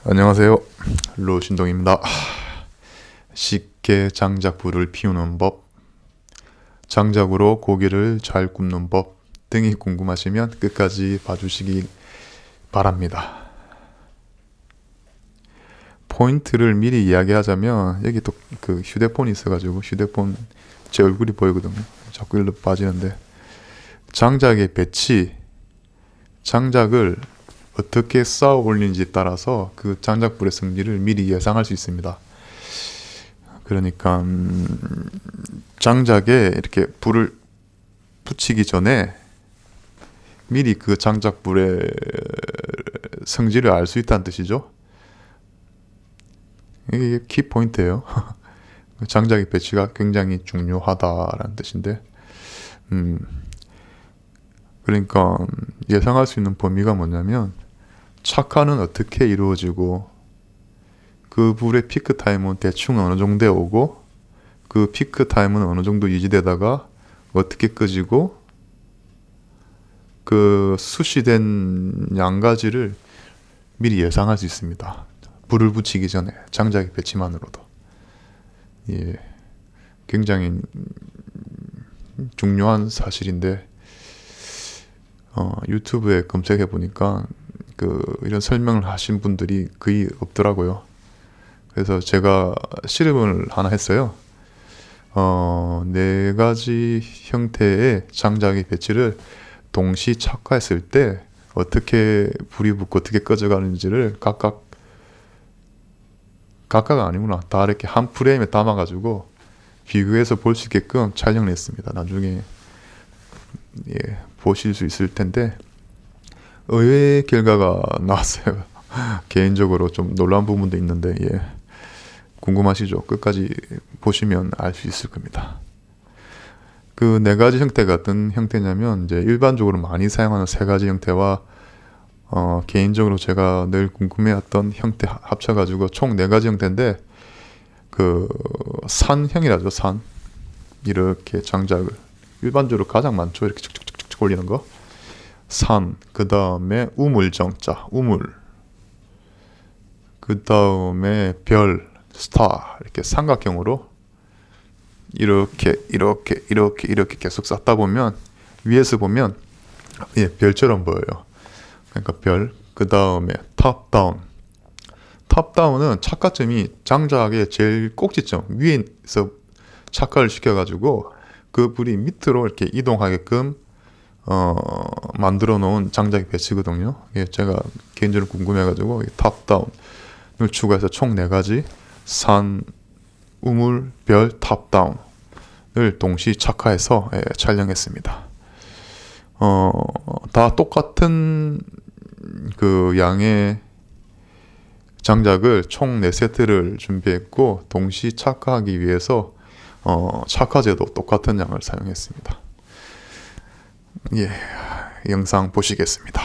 안녕하세요. 로신동입니다. 쉽게 장작불을 피우는 법, 장작으로 고기를 잘 굽는 법 등이 궁금하시면 끝까지 봐주시기 바랍니다. 포인트를 미리 이야기하자면 여기 또 그 휴대폰이 있어가지고 휴대폰 제 얼굴이 보이거든요. 자꾸 일로 빠지는데 장작의 배치, 장작을 어떻게 쌓아 올리는지 따라서 그 장작불의 성질을 미리 예상할 수 있습니다. 그러니까 장작에 이렇게 불을 붙이기 전에 미리 그 장작불의 성질을 알 수 있다는 뜻이죠. 이게 키포인트예요. 장작의 배치가 굉장히 중요하다라는 뜻인데, 그러니까 예상할 수 있는 범위가 뭐냐면 착화는 어떻게 이루어지고 그 불의 피크 타임은 대충 어느 정도에 오고 그 피크 타임은 어느 정도 유지되다가 어떻게 끄지고 그 수시된 양가지를 미리 예상할 수 있습니다. 불을 붙이기 전에 장작의 배치만으로도. 예, 굉장히 중요한 사실인데 유튜브에 검색해 보니까 이런 설명을 하신 분들이 거의 없더라고요. 그래서 제가 실험을 하나 했어요. 네 가지 형태의 장작의 배치를 동시 착화했을 때 어떻게 불이 붙고 어떻게 꺼져가는지를 각각 아니구나. 다 이렇게 한 프레임에 담아가지고 비교해서 볼 수 있게끔 촬영을 했습니다. 나중에 보실 수 있을 텐데 의외의 결과가 나왔어요. 개인적으로 좀 놀라운 부분도 있는데 궁금하시죠? 끝까지 보시면 알 수 있을 겁니다. 그 네 가지 형태가 어떤 형태냐면 이제 일반적으로 많이 사용하는 세 가지 형태와 개인적으로 제가 늘 궁금해했던 형태 합쳐가지고 총 네 가지 형태인데 그 산형이라죠. 산 이렇게 장작을 일반적으로 가장 많죠. 이렇게 쭉쭉쭉쭉 올리는 거. 산, 그 다음에 우물정자, 우물, 그 다음에 별, 스타 이렇게 삼각형으로 이렇게 계속 쌓다 보면 위에서 보면 별처럼 보여요. 그러니까 별. 그 다음에 탑다운. 탑다운은 착화점이 장작의 제일 꼭지점 위에서 착화를 시켜가지고 그 불이 밑으로 이렇게 이동하게끔 만들어 놓은 장작의 배치거든요. 제가 개인적으로 궁금해가지고 탑다운을 추가해서 총 4가지 산, 우물, 별, 탑다운을 동시 착화해서 촬영했습니다. 다 똑같은 그 양의 장작을 총 4세트를 준비했고 동시 착화하기 위해서 착화제도 똑같은 양을 사용했습니다. 영상 보시겠습니다.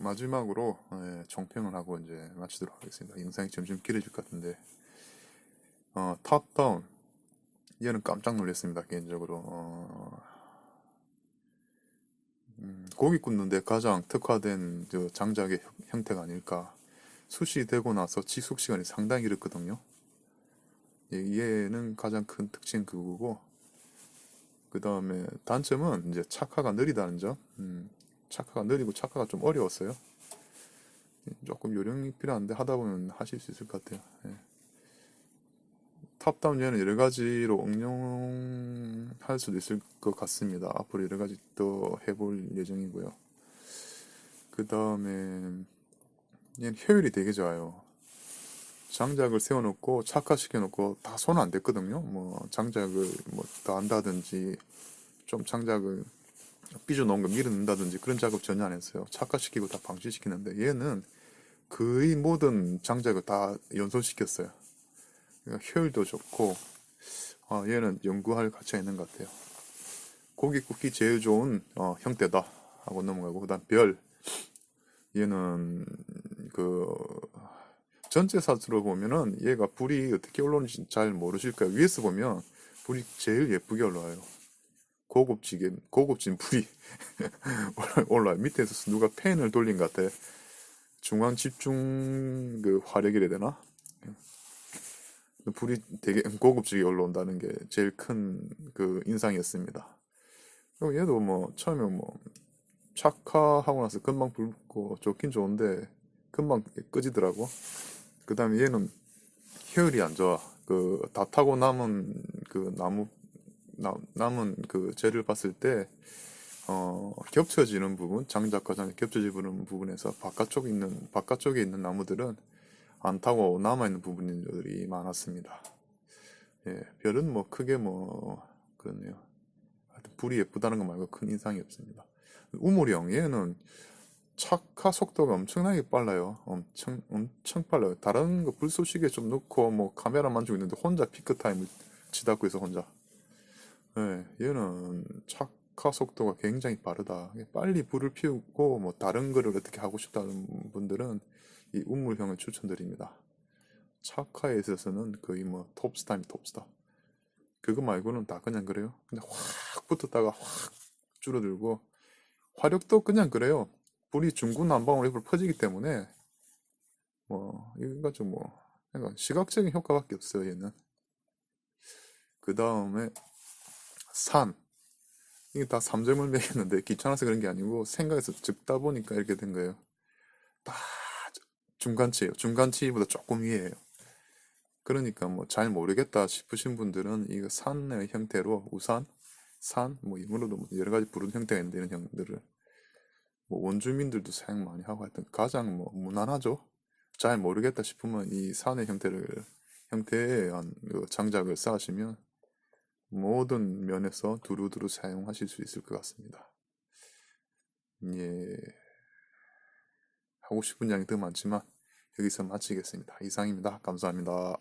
마지막으로 총평을 하고 이제 마치도록 하겠습니다. 영상이 점점 길어질 것 같은데 탑다운 얘는 깜짝 놀랐습니다. 개인적으로 고기 굽는데 가장 특화된 그 장작의 형태가 아닐까. 숯이 되고 나서 지속 시간이 상당히 길었거든요. 얘는 가장 큰 특징 그거고, 그 다음에 단점은 이제 착화가 느리다는 점. 착화가 느리고 착화가 좀 어려웠어요. 조금 요령이 필요한데 하다 보면 하실 수 있을 것 같아요. 예. 탑다운 얘는 여러 가지로 응용할 수도 있을 것 같습니다. 앞으로 여러 가지 또 해볼 예정이고요. 그 다음에 얘는 효율이 되게 좋아요. 장작을 세워놓고 착화시켜놓고 다 손 안 댔거든요. 뭐 장작을 뭐 더 한다든지 좀 장작을 삐져놓은 거 밀어넣는다든지 그런 작업 전혀 안 했어요. 착화시키고 다 방치시키는데 얘는 거의 모든 장작을 다 연소시켰어요. 그러니까 효율도 좋고 얘는 연구할 가치가 있는 것 같아요. 고기 굽기 제일 좋은 형태다 하고 넘어가고, 그다음 별, 얘는 그 전체 사진으로 보면은 얘가 불이 어떻게 올라오는지 잘 모르실 거예요. 위에서 보면 불이 제일 예쁘게 올라와요. 고급진 불이 올라와요. 밑에서 누가 팬을 돌린 것 같아. 중앙 집중 그 화력이라 해야 되나? 불이 되게 고급지게 올라온다는 게 제일 큰 그 인상이었습니다. 그리고 얘도 뭐 처음에 뭐 착화하고 나서 금방 불 붙고 좋긴 좋은데 금방 꺼지더라고. 그 다음에 얘는 효율이 안 좋아. 그 다 타고 남은 그 남은 그 재를 봤을 때 겹쳐지는 부분, 장작과 장작 겹쳐지는 부분에서 바깥쪽에 있는 나무들은 안 타고 남아있는 부분들이 많았습니다. 예, 별은 뭐 크게 뭐 그렇네요. 하여튼 불이 예쁘다는 거 말고 큰 인상이 없습니다. 우물형 얘는 착화 속도가 엄청나게 빨라요. 엄청 빨라요. 다른 거 불쏘시개 좀 넣고 뭐 카메라 만지고 있는데 혼자 피크 타임을 지닫고 있어 혼자. 예, 얘는 착화 속도가 굉장히 빠르다. 빨리 불을 피우고 뭐 다른 거를 어떻게 하고 싶다는 분들은 이 우물형을 추천드립니다. 착화에 있어서는 거의 뭐 톱스타입니다, 톱스타. 그거 말고는 다 그냥 그래요. 그냥 확 붙었다가 확 줄어들고 화력도 그냥 그래요. 불이 중구난방으로 입을 퍼지기 때문에 뭐 이거 좀뭐 그러니까 시각적인 효과밖에 없어요 얘는. 그 다음에 산, 이게 다 3점을 매겼는데 귀찮아서 그런 게 아니고 생각해서 적다 보니까 이렇게 된 거예요. 딱 중간치예요. 중간치보다 조금 위에요. 그러니까 뭐 잘 모르겠다 싶으신 분들은 이거 산의 형태로 우산, 산, 뭐 이물로도 뭐 여러 가지 부르는 형태가 있는데 이런 형들을 뭐 원주민들도 사용 많이 하고 하여튼 가장 뭐 무난하죠. 잘 모르겠다 싶으면 이 산의 형태의 그 장작을 쌓으시면 모든 면에서 두루두루 사용하실 수 있을 것 같습니다. 예, 하고 싶은 양이 더 많지만 여기서 마치겠습니다. 이상입니다. 감사합니다.